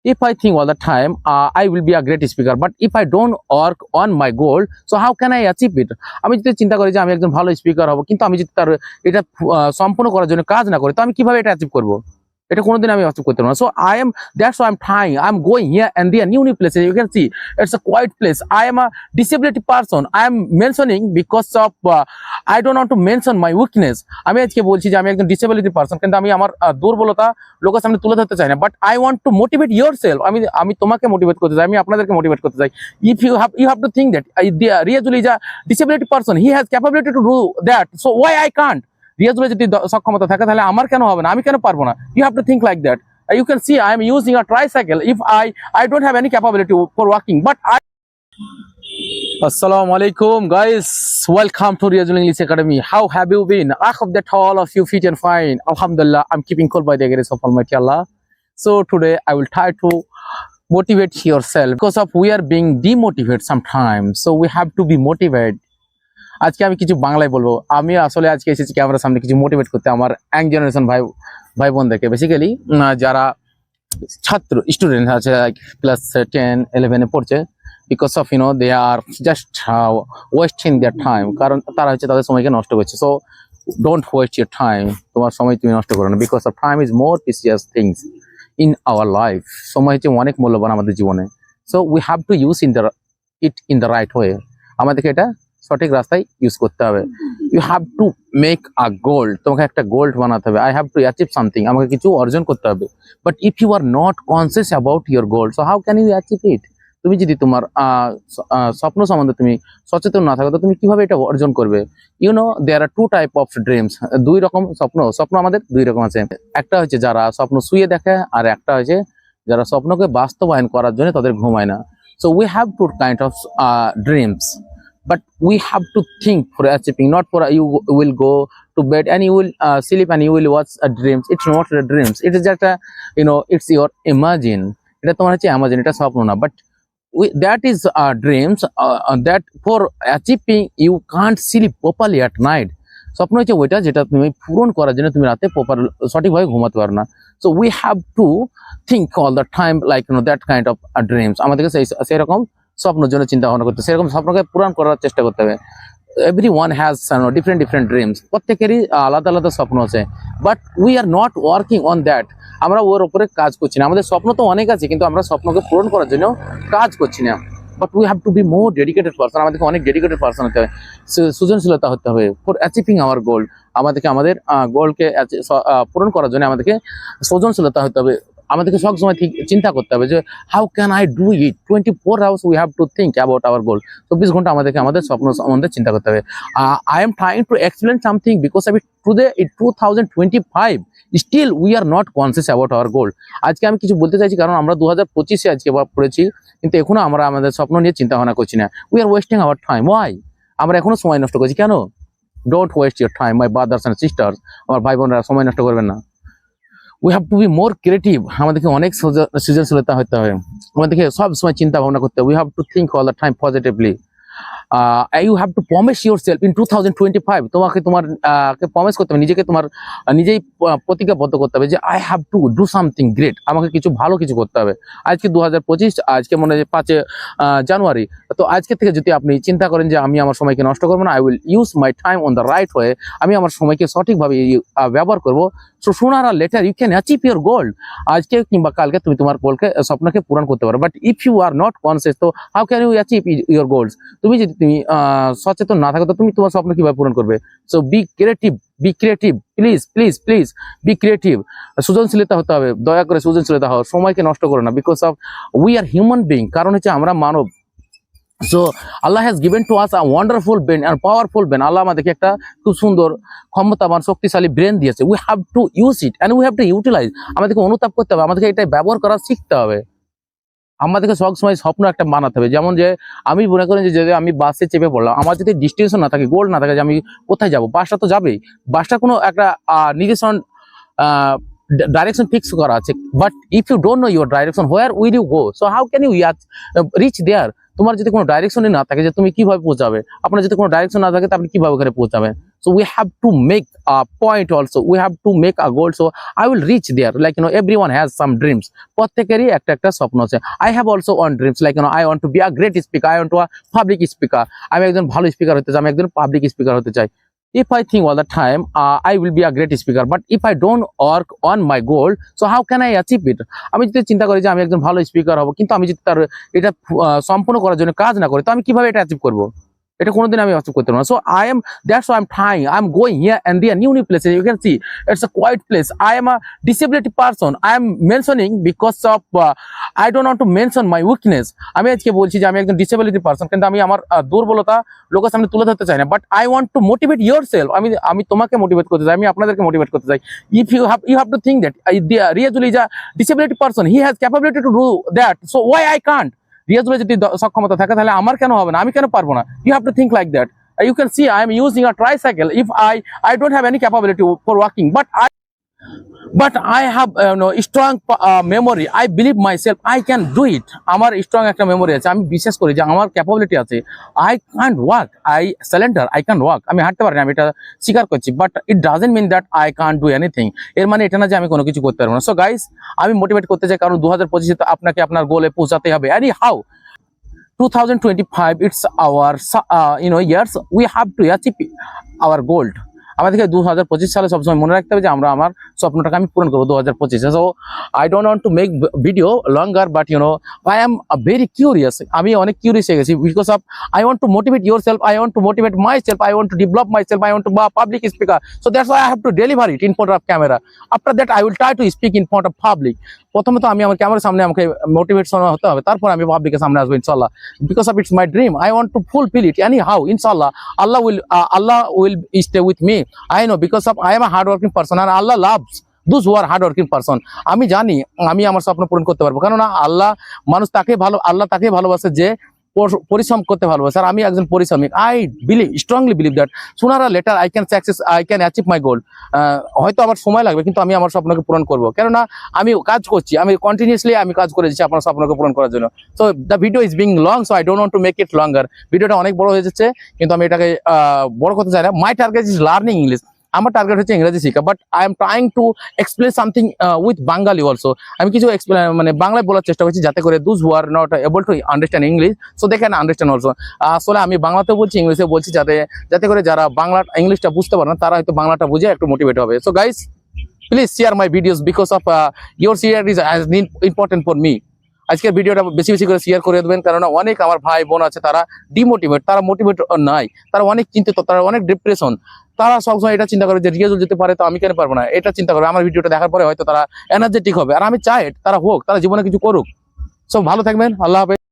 if I think all the time I will be a great speaker, but if I don't work on my goal, so how can I achieve it? আমি যদি চিন্তা করি যে আমি একজন ভালো speaker হব, কিন্তু আমি যদি তার এটা সম্পূর্ণ করার জন্য কাজ না করি, তো আমি কিভাবে এটা অ্যাচিভ করব? এটা কোনোদিন আমি অ্যাচিভ করতে পারবো না। So I am, that's why I am trying, I am going here and there, new places. You can see it's a quiet place. I am a disability person. I am mentioning because of I don't want to mention my weakness. আমি আজকে বলছি যে আমি একজন disability person, কিন্তু আমি আমার দুর্বলতা লোকের সামনে তুলে ধরতে চাই না। But I want to motivate your self. আমি তোমাকে মোটিভেট করতে চাই, আমি আপনাদেরকে মোটিভেট করতে চাই। If you have to think that Riazul is a disability person, he has capability to do that, so why I can't? রিয়াজুলের যদি সক্ষমতা থাকে, তাহলে আমার কেন হবে না? আমি কেন পারবো না? You have to think like that. You can see I am using a tricycle. If I don't have any capability for walking, but I. Assalamu alaikum, guys. Welcome to Riyazul English Academy. How have you been? I hope that all of you fit and fine. Alhamdulillah, I'm keeping cool by the grace of Almighty Allah. So today I will try to motivate yourself, because of we are being demotivated sometimes. So we have to be motivated. আজকে আমি কিছু বাংলায় বলবো। আমি আসলে আজকে এসেছি ক্যামেরার সামনে কিছু মোটিভেট করতে আমার ইয়াং জেনারেশন ভাই বোনদেরকে, বেসিক্যালি যারা ছাত্র স্টুডেন্ট আছে, ক্লাস 10-11 পড়ছে, because of they are just wasting their time. কারণ তারা হচ্ছে তাদের সময়কে নষ্ট করছে। So don't waste your time. তোমার সময় তুমি নষ্ট করো না, because of time is more precious things in our life. সময় হচ্ছে অনেক মূল্যবান আমাদের জীবনে। So we have to use in the right way. আমাদেরকে এটা সঠিক রাস্তায় ইউজ করতে হবে। You have to make a goal. তোমাকে একটা গোল বানাতে হবে। I have to achieve something. আমাকে কিছু অর্জন করতে হবে। But if you are not conscious about your goal, so how can you achieve it? তুমি যদি তোমার স্বপ্ন সম্বন্ধে তুমি সচেতন না থাকো, তো তুমি কিভাবে এটা অর্জন করবে? দেয়ার আর টু টাইপ অফ ড্রিমস। দুই রকম স্বপ্ন আমাদের দুই রকম আছে। একটা হচ্ছে যারা স্বপ্ন শুয়ে দেখে, আর একটা হচ্ছে যারা স্বপ্নকে বাস্তবায়ন করার জন্য তাদের ঘুমায় না। So we have two kind of dreams, but we have to think for achieving, not for you will go to bed and you will sleep and you will watch a dreams. It's not a dreams, it is just a it's your imagine. Eta tomar hoche imagine, eta swapno na. But that is dreams that for achieving you can't sleep properly at night. স্বপ্ন হচ্ছে ওইটা যেটা তুমি পূরণ করার জন্য তুমি রাতে প্রপার সঠিকভাবে ঘুমাতে পারো না। So we have to think all the time like that kind of dreams. আমাদেরকে সেই রকম স্বপ্নের জন্য চিন্তা ভাবনা করতে, সেরকম স্বপ্নকে পূরণ করার চেষ্টা করতে হবে। Every one has different dreams. প্রত্যেকেরই আলাদা আলাদা স্বপ্ন আছে, but we are not working on that. আমরা ওর উপরে কাজ করছি না। আমাদের স্বপ্ন তো অনেক আছে, কিন্তু আমরা স্বপ্নকে পূরণ করার জন্য কাজ করছি না। But we have to be more dedicated person. আমাদেরকে অনেক ডেডিকেটেড পারসন হতে হবে, সৃজনশীলতা হতে হবে ফর অ্যাচিভিং আওয়ার গোল। আমাদেরকে আমাদের গোলকে পূরণ করার জন্য আমাদেরকে সৃজনশীলতা হতে হবে। আমাদেরকে সবসময় ঠিক চিন্তা করতে হবে যে how can I do it. 24 hours we have to think about our goal. 24 ঘন্টা আমাদেরকে আমাদের স্বপ্ন সম্বন্ধে চিন্তা করতে হবে। I am trying to explain something because of today in 2025 still we are not conscious about our goal. আজকে আমি কিছু বলতে চাইছি, কারণ আমরা 2025-এ আজকে পড়েছি, কিন্তু এখনো আমরা আমাদের স্বপ্ন নিয়ে চিন্তা ভাবনা করছি না। We are wasting our time. Why? আমরা এখনো সময় নষ্ট করছি কেন? Don't waste your time my brothers and sisters. আমার ভাই বোনরা, সময় নষ্ট করবেন না। We have to be more creative. আমাদেরকে অনেক সৃজনশীলতা হতে হবে। আমাদেরকে সব সময় চিন্তা ভাবনা করতে হবে। We have to think all the time positively. You have to promise yourself in 2025। তোমাকে প্রমিস করতে হবে, নিজেকে নিজেই প্রতিজ্ঞাবদ্ধ করতে হবে যে I have to do something great. আমাকে কিছু ভালো কিছু করতে হবে। আজকে 2025, আজকে মনে হয় 5 জানুয়ারি। তো আজকে থেকে যদি আপনি চিন্তা করেন যে আমি আমার সময়কে নষ্ট করবো না, I will use my time on the right way, আমি আমার সময়কে সঠিকভাবে ব্যবহার করবো, so sooner or later you can achieve your goal. আজকে কিংবা কালকে তুমি তোমার স্বপ্নকে পূরণ করতে পারো। But if you are not conscious, তো how can you achieve your goals? তুমি যদি সচেতন না থাকো, তো তুমি তোমার স্বপ্ন কিভাবে পূরণ করবে? So be creative, please please please be creative. সৃজনশীলতা হতে হবে, দয়া করে সৃজনশীলতা হও। সময়কে নষ্ট করো না, because of we are human being. কারণ হচ্ছে আমরা মানব। So Allah has given to us a wonderful brain or powerful brain. Allah আমাদেরকে একটা খুব সুন্দর, ক্ষমতাবান, শক্তিশালী ব্রেন দিয়েছে। We have to use it and we have to utilize. আমাদেরকে অনুতাপ করতে হবে, আমাদেরকে এটা ব্যবহার করা শিখতে হবে। আমাদেরকে সবসময় স্বপ্ন একটা বানাতে হবে। যেমন যে আমি মনে করি যে যদি আমি বাসে চেপে পড়লাম, আমার যদি ডেস্টিনেশন না থাকে, গোল না থাকে যে আমি কোথায় যাবো, বাসটা তো যাবেই। বাসটা কোনো একটা নিজস্ব ডাইরেকশন ফিক্স করা আছে। But if you don't know your direction, where will you go? So how can you reach there? তোমার যদি কোনো ডাইরেকশনই না থাকে যে তুমি কিভাবে পৌঁছাবে, আপনার যদি কোনো ডাইরেকশন না থাকে, তো আপনি কিভাবে ওখানে পৌঁছাবেন? So we have to make a point also, we have to make a goal, so I will reach there. Like everyone has some dreams, প্রত্যেকেরই একটা একটা স্বপ্ন আছে। I have also one dreams, like I want to be a great speaker, I want to a public speaker, আমি একজন ভালো speaker হতে চাই, আমি একজন পাবলিক স্পিকার হতে চাই। If I think all the time I will be a great speaker, but if I don't work on my goal, so how can I achieve it? আমি যদি চিন্তা করি যে আমি একজন ভালো স্পিকার হব, কিন্তু আমি যদি তার এটা সম্পূর্ণ করার জন্য কাজ না করি, তো আমি কিভাবে এটা অ্যাচিভ করব? এটা কোনোদিন আমি অ্যাচিভ করতে পারবো না। So I am, that's why I am trying, I am going here and there, new places. You can see it's a quiet place. I am a disability person, I am mentioning because of I don't want to mention my weakness. আমি আজকে বলছি যে আমি একজন disability person, কিন্তু আমি আমার দুর্বলতা লোকের সামনে তুলে ধরতে চাই না। But I want to motivate your self, আমি তোমাকে মোটিভেট করতে চাই, আমি আপনাদেরকে মোটিভেট করতে চাই। If you have to think that Riazul is a disability person, he has capability to do that, so why I can't? রিয়াজুলের যদি সক্ষমতা থাকে তাহলে আমার কেন হবে না, আমি কেন পারবো না? You have to think like that. You can see I am using a tricycle. If I don't have any capability for walking, but I have strong memory. I believe myself I can do it. আমার strong একটা memory আছে, আমি বিশ্বাস করি যে আমার capability আছে। I can't walk, I surrender, I can walk, আমি হাঁটতে পারি না, আমি এটা স্বীকার করছি। But it doesn't mean that I can't do anything। এর মানে এটা না যে আমি কোনো কিছু করতে পারবো না। সো গাইস, আমি মোটিভেট করতে চাই, কারণ 2025 তো আপনাকে আপনার গোলে পৌঁছাতে হবে। Any how 2025 it's our years, we have to achieve our goal. আমাদেরকে 2025 সালে সবসময় মনে রাখতে হবে যে আমরা আমার স্বপ্নটাকে আমি পূরণ করবো 2025। So I don't want to make video longer, but I am very curious. আমি অনেক কিউরিয়াস হয়ে গেছি, because of I want to motivate your self, I want to motivate my self, I want to develop my self, I want to public speaker. So that's why I have to deliver it in front of camera. After that I will try to speak in front of public. প্রথমে তো আমি আমার ক্যামেরার সামনে আমাকে motivation হতে হবে, তারপর আমি পাবলিকের সামনে আসবো ইনশাআল্লাহ। Because of it's my dream, I want to fulfil it any how ইনশাআল্লাহ। Allah will stay with me. I know, because of I am a hard working person and Allah loves those who are hard working person. আমি জানি আমি আমার স্বপ্ন পূরণ করতে পারবো, কারণ আল্লাহ তাকে ভালোবাসে যে পরিশ্রম করতে ভালোবাসে। আর আমি একজন পরিশ্রমিক। I strongly believe that sooner or later I can achieve my goal. হয়তো আমার সময় লাগবে, কিন্তু আমি আমার স্বপ্নকে পূরণ করবো, কেননা আমি কাজ করছি, আমি কন্টিনিউসলি আমি কাজ করে যাচ্ছি আপনার স্বপ্নকে পূরণ করার জন্য। So the video is being long, so I don't want to make it longer. ভিডিওটা অনেক বড় হয়ে যাচ্ছে, কিন্তু আমি এটাকে বড় করতে চাই না। My target is learning English, আমার টার্গেট হচ্ছে ইংরেজি শেখা। But I am trying to explain something with Bengali also. আমি কিছু মানে বাংলায় বলার চেষ্টা করছি, যাতে করে those who are not able to understand English, so they can understand also. আসলে আমি বাংলাতেও বলছি, ইংলিশে বলছি, যাতে করে যারা ইংলিশটা বুঝতে পারে না, তারা হয়তো বাংলাটা বুঝে একটু মোটিভেট হবে। So guys, please share my videos, because of your share is as important for me. আজকের ভিডিওটা বেশি বেশি করে শেয়ার করে দেবেন, কারণ অনেক আমার ভাই বোন আছে তারা ডিমোটিভেট, তারা মোটিভেট নাই, তারা অনেক চিন্তিত, তারা অনেক ডিপ্রেশন। তারা সবসময় এটা চিন্তা করে যে রিয়াজুল যেতে পারে, তো আমি কেন পারবো না, এটা চিন্তা করবে। আমার ভিডিওটা দেখার পরে হয়তো তারা এনার্জেটিক হবে, আর আমি চাই তারা হোক, তারা জীবনে কিছু করুক। সব ভালো থাকবেন, আল্লাহ হাফেজ।